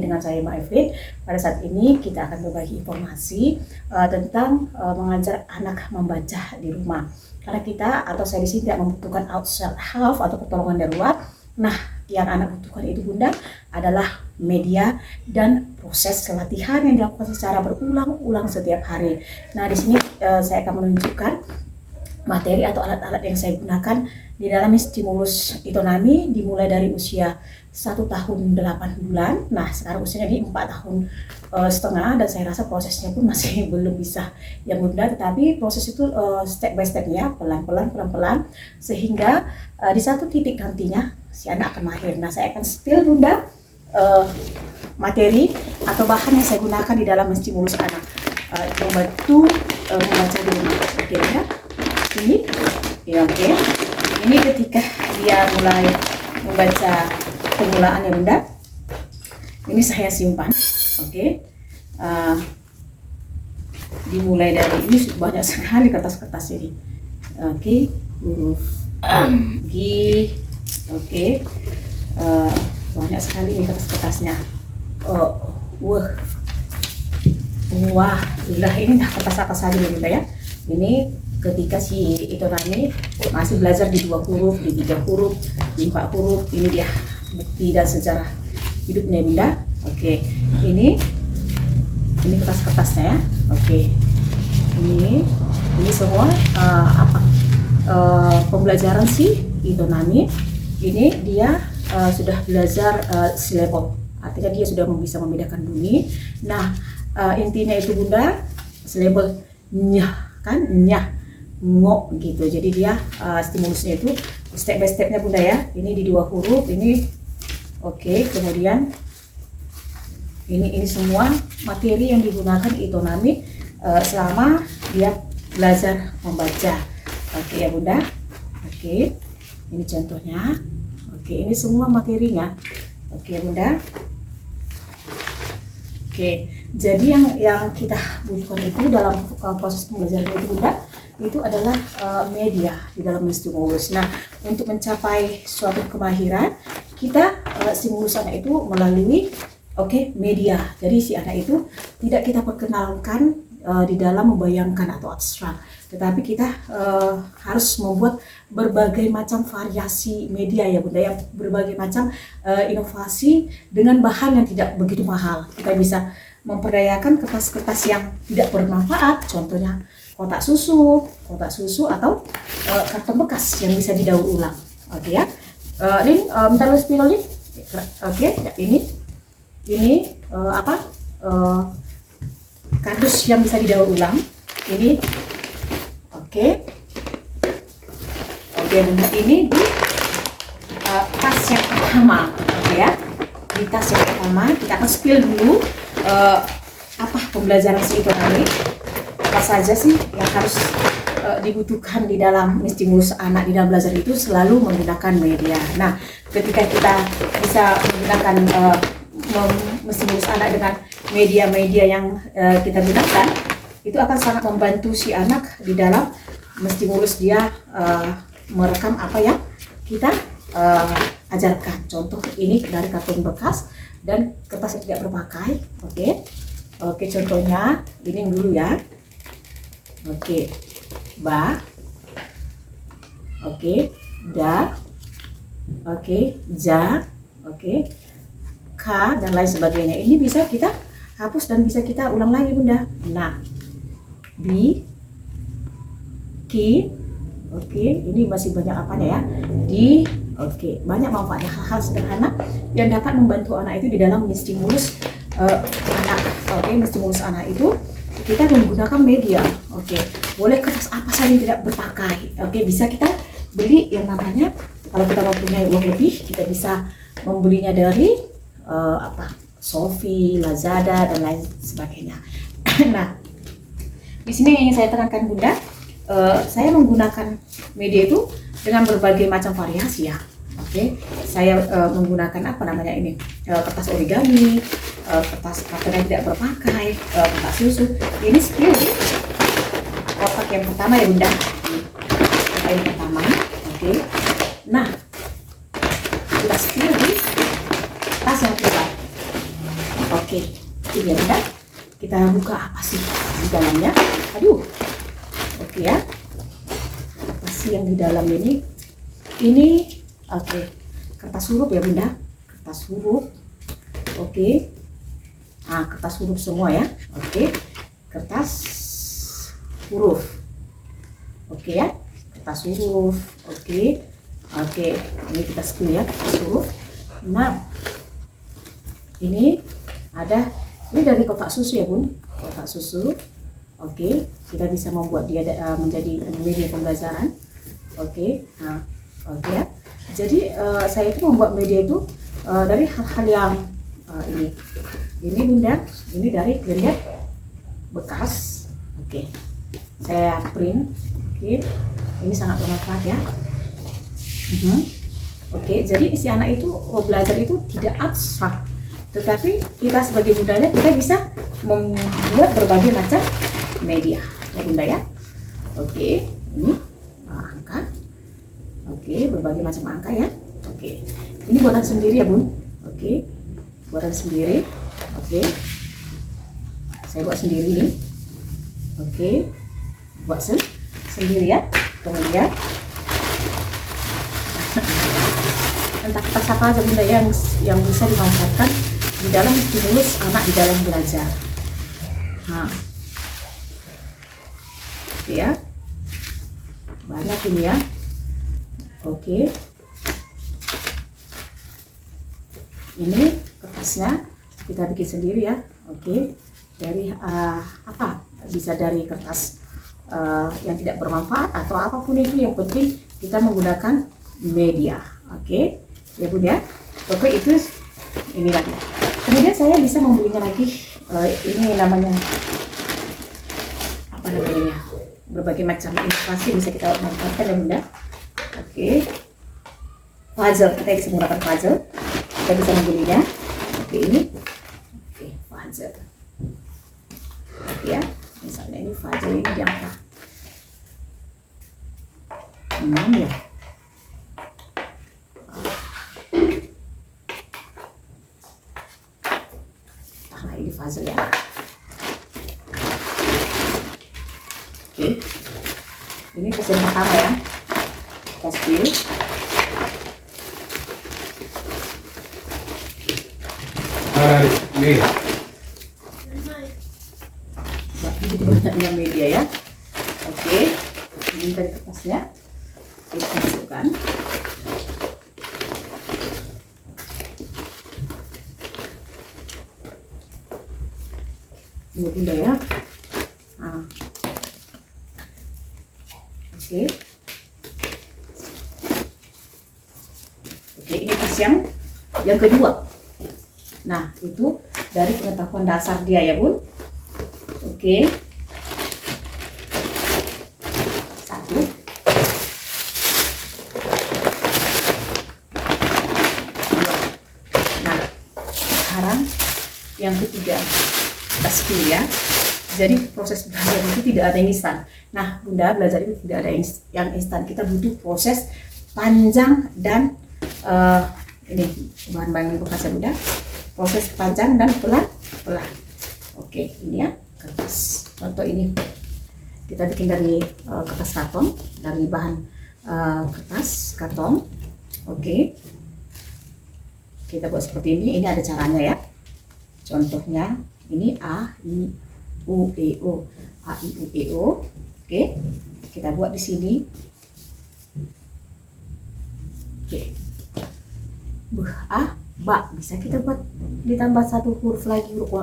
Dengan saya Mbak Evelyn. Pada saat ini kita akan berbagi informasi tentang mengajar anak membaca di rumah. Karena kita atau saya di sini tidak membutuhkan outside help atau pertolongan dari luar. Nah, yang anak butuhkan itu Bunda adalah media dan proses latihan yang dilakukan secara berulang-ulang setiap hari. Nah, di sini saya akan menunjukkan materi atau alat-alat yang saya gunakan di dalam stimulus Itonami dimulai dari usia 1 tahun 8 bulan. Nah, sekarang usianya di 4 tahun setengah, dan saya rasa prosesnya pun masih belum bisa yang mudah, tetapi proses itu step by step ya, pelan-pelan sehingga di satu titik nantinya si anak akan mahir. Nah, saya akan spill Bunda materi atau bahan yang saya gunakan di dalam menstimulus anak membantu membaca di rumah. Oke ya, ini ya, oke. Ini ketika dia mulai membaca permulaan ya Bunda, ini saya simpan. Oke. Dimulai dari ini banyak sekali kertas-kertas ini. Oke, huruf G. Oke. Banyak sekali ini kertas-kertasnya. Wah, ini kertas-kertas saja ya Bunda ya. Ini ketika si Itonami masih belajar di 2 huruf, di 3 huruf, di 4 huruf. Ini dia bukti dan sejarah hidupnya Bunda. Oke, ini kertas-kertasnya ya. Oke, ini semua pembelajaran si Itonami. Ini dia sudah belajar silabel, artinya dia sudah bisa membedakan bunyi. Nah, intinya itu Bunda, silabel nyah kan, nyah, ngo gitu. Jadi dia stimulusnya itu step by stepnya Bunda ya. Ini di 2 huruf, ini oke. Kemudian ini semua materi yang digunakan Itonami selama dia belajar membaca. Oke ya Bunda. Oke, ini contohnya. Oke, ini semua materinya. Oke ya Bunda. Oke, jadi yang kita butuhkan itu dalam proses pembelajaran itu Bunda, itu adalah media di dalam stimulus. Nah, untuk mencapai suatu kemahiran, kita stimulus anak itu melalui media. Jadi si anak itu tidak kita perkenalkan di dalam membayangkan atau abstrak, tetapi kita harus membuat berbagai macam variasi media ya Bunda ya, berbagai macam inovasi dengan bahan yang tidak begitu mahal. Kita bisa memperdayakan kertas-kertas yang tidak bermanfaat, contohnya kotak susu atau karton bekas yang bisa didaur ulang. Oke ya, Lin, minta lu spill Lin. Oke, ini kardus yang bisa didaur ulang. Ini oke Bunda, ini di tas yang pertama. Oke ya, di tas yang pertama kita akan spill dulu pembelajaran si Itonami, apa saja sih yang harus dibutuhkan di dalam stimulus anak di dalam belajar itu, selalu menggunakan media. Nah, ketika kita bisa menggunakan menstimulus anak dengan media-media yang kita gunakan, itu akan sangat membantu si anak di dalam menstimulus dia merekam apa yang kita ajarkan. Contoh ini dari karton bekas dan kertas yang tidak berpakai. Oke, contohnya ini dulu ya. Oke, ba. Oke, da. Oke, ja. Oke, ka dan lain sebagainya. Ini bisa kita hapus dan bisa kita ulang lagi Bunda. Nah, bi, ki. Oke, ini masih banyak apanya ya. Di, oke, banyak manfaatnya, hal-hal sederhana yang dapat membantu anak itu di dalam menstimulus anak. Oke, menstimulus anak itu kita menggunakan media. Oke, boleh kertas apa saja yang tidak berpakai. Oke, bisa kita beli yang namanya, kalau kita mempunyai uang lebih, kita bisa membelinya dari Shopee, Lazada dan lain sebagainya. Nah, di sini yang ingin saya tekankan Bunda, saya menggunakan media itu dengan berbagai macam variasi ya. Oke, saya menggunakan kertas origami, kertas karton yang tidak berpakai, kertas susu. Ini spill kotak yang pertama ya Bunda. Kotak yang pertama. Oke. Nah, kita spill di tas yang kedua. Oke, ini ya Bunda. Kita buka apa sih di dalamnya. Aduh. Oke ya. Apa sih yang di dalam ini? Ini oke. Kertas huruf ya Bunda. Kertas huruf. Oke. Nah, kertas huruf semua ya. Oke. Kertas huruf. Oke ya. Kertas huruf. Oke. Oke. Ini kita spill ya, kertas huruf. Nah, ini ada, ini dari kotak susu ya Bun, kotak susu. Oke, kita bisa membuat dia menjadi media pembelajaran. Oke, nah, oke ya. Jadi saya itu membuat media itu dari hal-hal yang ini Bunda, ini dari grandet bekas. Oke, saya print. Oke, ini sangat bermanfaat ya. Oke, jadi si anak itu belajar itu tidak abstrak, tetapi kita sebagai bundanya kita bisa membuat berbagai macam media ya Bunda ya. Oke, ini angka. Oke, berbagai macam angka ya. Oke, ini buatan sendiri ya Bun. Oke, buatan sendiri. Oke, saya buat sendiri nih. Oke, buat sendiri ya. Kemudian entah kertas apa aja Bunda yang bisa dimanfaatkan di dalam stimulus anak di dalam belajar. Nah, oke ya, banyak ini ya. Oke, ini kertasnya kita bikin sendiri ya. Oke, dari apa? Bisa dari kertas yang tidak bermanfaat atau apapun itu, yang penting kita menggunakan media. Oke ya Bun ya. Oke, itu ini lagi. Kemudian saya bisa membelinya lagi. Ini namanya apa namanya? Berbagai macam ilustrasi bisa kita manfaatkan ya Bunda. Oke, puzzle, kita bisa menggunakan puzzle. Kita bisa membelinya. Oke, ini. Oke, puzzle. Oke ya. Misalnya ini puzzle ini diangkat 6 ya. Nah, ini puzzle ya. Oke, ini puzzle pertama ya. Kita spill. Nih. Jadi banyaknya media ya. Oke, ini dari kertasnya kita masukkan. Ini Bunda ya. Nah. Oke. Oke, ini tas yang kedua. Nah, itu dari pengetahuan dasar dia ya Bun. Oke. Satu. Dua. Nah, sekarang yang ketiga, kita skill ya. Jadi proses belajar itu tidak ada yang instan. Nah Bunda, belajar itu tidak ada yang instan. Kita butuh proses panjang dan ini bahan-bahan bekas ya Bunda. Proses panjang dan pelan-pelan. Oke, ini ya kertas. Contoh ini kita bikin dari kertas karton, dari bahan kertas karton. Oke, kita buat seperti ini. Ini ada caranya ya. Contohnya ini A, I, U, E, O. A, I, U, E, O. Oke, kita buat di sini. Oke, A, ba, bisa kita buat ditambah satu huruf lagi, huruf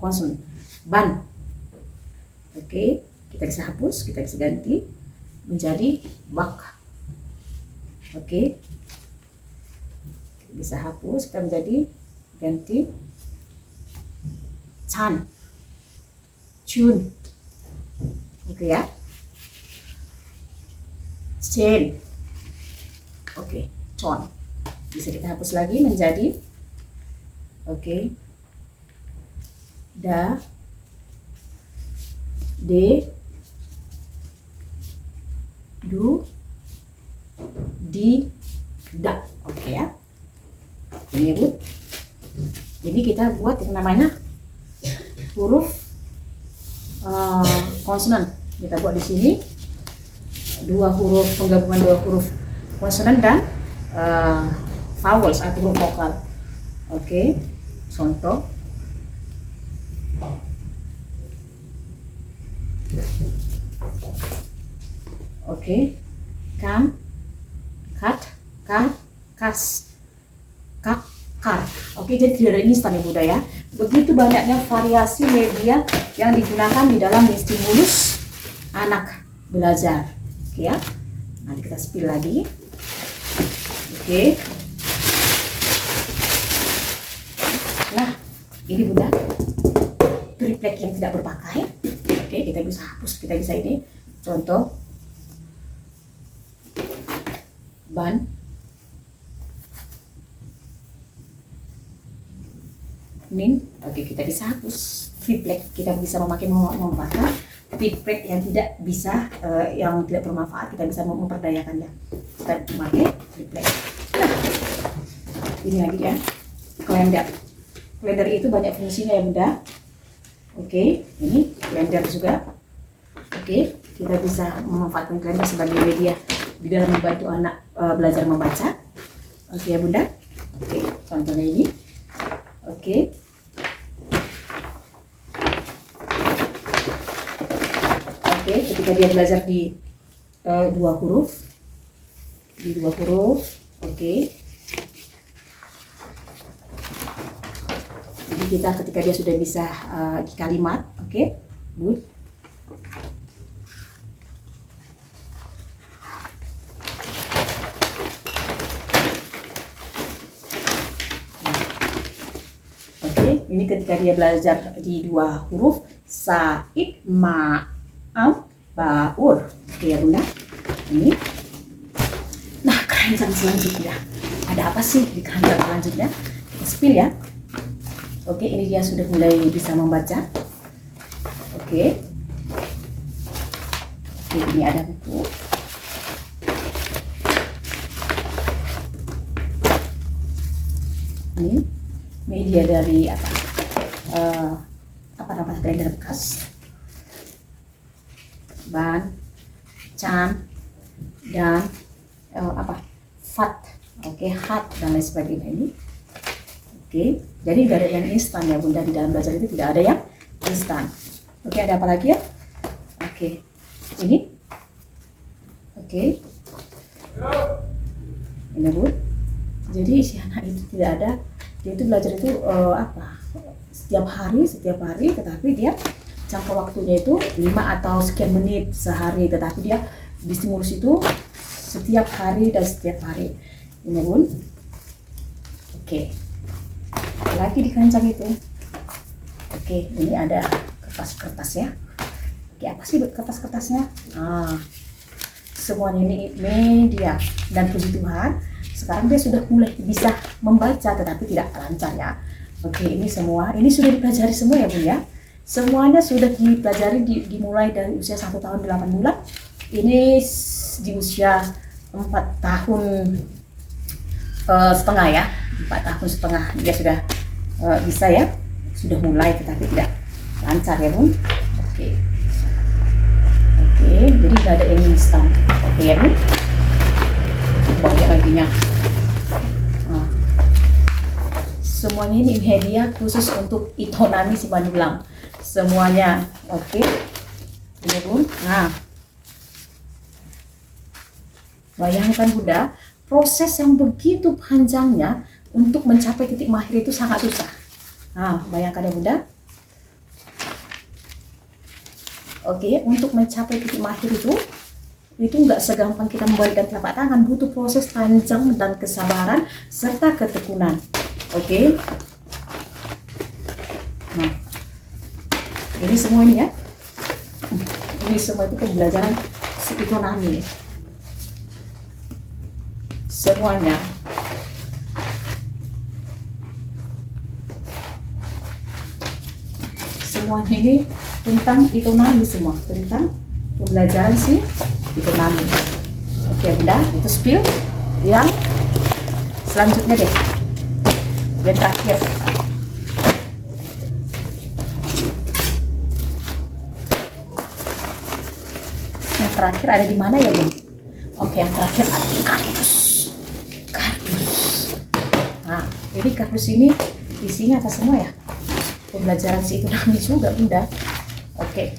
konsonan, ban. Oke, kita bisa hapus, kita bisa ganti menjadi bak. Oke, bisa hapus, kita menjadi ganti chan, chun. Oke ya, chain. Oke, con. Bisa kita hapus lagi menjadi oke, da, de, du, di, da. Oke ya, ini Bu. Jadi kita buat yang namanya huruf konsonan. Kita buat di sini penggabungan dua huruf konsonan dan vowels atau huruf vokal. Oke, contoh. Oke, kam, kat, kar, kas, kak, kar. Oke, jadi tidak ada instan ya Bunda ya. Begitu banyaknya variasi media yang digunakan di dalam stimulus anak belajar. Oke ya, nanti kita spill lagi. Oke. Nah, ini Bunda, triplek yang tidak berpakai. Oke, kita bisa hapus, kita bisa ini. Contoh, ban, nin. Oke, kita bisa hapus. Triplek kita bisa memakai memanfaatkan. Triplek yang tidak bisa, yang tidak bermanfaat, kita bisa memperdayakannya. Kita memakai triplek. Nah, ini lagi ya, kalender. Kalender itu banyak fungsinya ya Bunda. Oke, ini kalender juga. Oke, kita bisa memanfaatkan kalender sebagai media di dalam membantu anak belajar membaca. Oke ya Bunda. Oke, contohnya ini. Oke. Oke, ketika dia belajar di dua huruf, oke. Jadi kita ketika dia sudah bisa di kalimat, oke, good. Ini ketika dia belajar di dua huruf, said, ma'am, baur. Oke ya Bunda. Ini. Nah, keranjang selanjutnya. Ada apa sih di keranjang selanjutnya? Kita spill ya. Oke, ini dia sudah mulai bisa membaca. Oke. Oke, ini ada buku. Ini media dari apa namanya, kalender bekas, ban, can, dan fat, oke, hat dan lain sebagainya ini. Oke, jadi tidak ada yang instan ya Bunda, di dalam belajar itu tidak ada yang instan. Oke, ada apa lagi ya? Oke, ini, oke, ini Bu. Jadi si anak itu tidak ada, dia itu belajar itu setiap hari, tetapi dia jangka waktunya itu 5 atau sekian menit sehari, tetapi dia distimulus itu setiap hari dan setiap hari. Ini Bun. Oke. Lagi di keranjang itu. Oke, ini ada kertas-kertas ya. Oke, apa sih kertas-kertasnya? Semuanya ini media, dan puji Tuhan sekarang dia sudah mulai bisa membaca tetapi tidak lancar ya. Oke, ini semua, ini sudah dipelajari semua ya Bun ya. Semuanya sudah dipelajari dimulai dari usia 1 tahun 8 bulan. Ini di usia 4 tahun setengah ya. 4 tahun setengah dia sudah bisa ya. Sudah mulai tetapi tidak lancar ya Bun. Oke. Oke, jadi tidak ada yang instan. Oke ya Bun. Banyak laginya. Semuanya ini media khusus untuk Itonami Simanjulang. Semuanya, oke. Ini Bun. Nah, bayangkan Bunda, proses yang begitu panjangnya untuk mencapai titik mahir itu sangat susah. Nah, bayangkan ya Bunda. Oke, untuk mencapai titik mahir itu nggak segampang kita membalikkan telapak tangan, butuh proses panjang dan kesabaran serta ketekunan. Oke. Nah, ini semua ini ya. Ini semua itu pembelajaran Itonami. Semuanya. Semuanya ini tentang Itonami semua, tentang pembelajaran si Itonami. Oke Bunda, itu spill yang selanjutnya deh. Yang terakhir. terakhir ada di mana ya Bun? Oke, yang terakhir ada kardus. Nah, jadi kardus ini isinya apa semua ya? Pembelajaran si itu nami juga Bunda. Oke.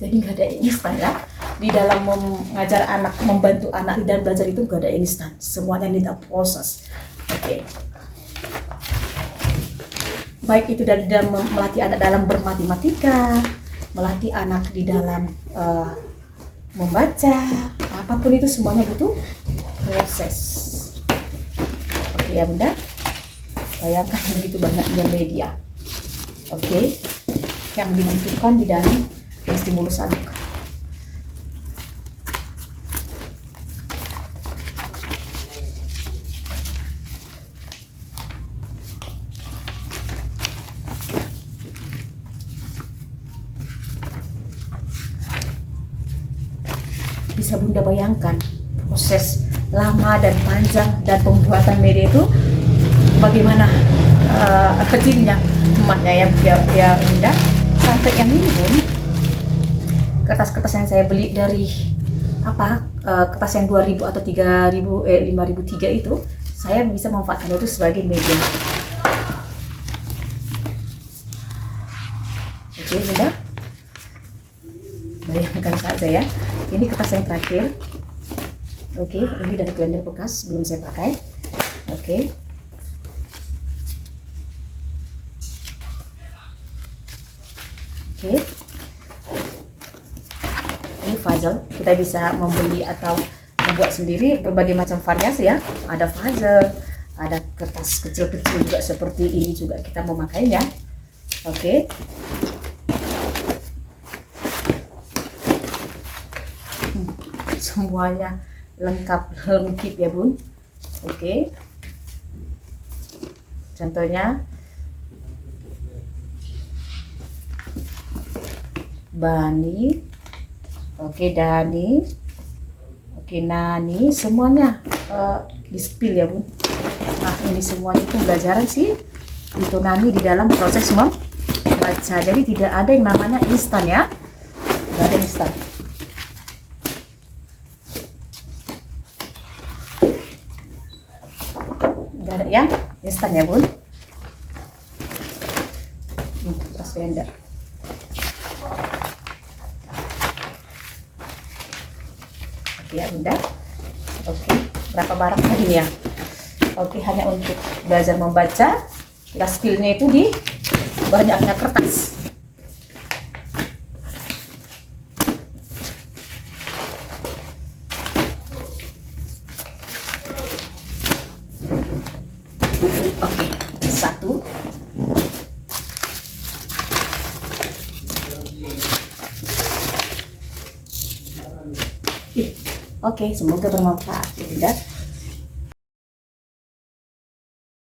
Jadi nggak ada instan ya. Di dalam mengajar anak, membantu anak di dalam belajar itu nggak ada instan. Semuanya need a proses. Oke. Baik itu dari dalam melatih anak dalam bermatematika, melatih anak di dalam membaca, apapun itu semuanya butuh proses. Oke ya Bunda. Bayangkan begitu banyaknya media. Oke. Yang dibutuhkan di dalam stimulus anak. Bisa Bunda bayangkan proses lama dan panjang dan pembuatan media itu bagaimana kecilnya emaknya ya Bunda. Sampai yang ini Bun, kertas-kertas yang saya beli dari kertas yang 2000 atau 5003 itu saya bisa memanfaatkan itu sebagai media. Oke Bunda, bayangkan saja ya, ini kertas yang terakhir. Oke, ini dari blender bekas belum saya pakai. Oke. Oke. Ini puzzle, kita bisa membeli atau membuat sendiri berbagai macam variasi ya. Ada puzzle, ada kertas kecil-kecil juga seperti ini juga kita memakainya. Oke. Semuanya lengkap ya Bun. Oke. Contohnya Bani, oke Dani, oke Nani, semuanya di spill ya Bun. Nah ini semuanya pembelajaran sih itu Nani di dalam proses membaca. Jadi tidak ada yang namanya instan ya, tidak ada instan. Tidak ada yang instan ya Bun. Pas blender. Ya Bunda. Oke, berapa barang tadi ya? Oke, hanya untuk belajar membaca. Ya skillnya itu di banyaknya kertas. Oke, satu. Oke, semoga bermanfaat ya Bunda.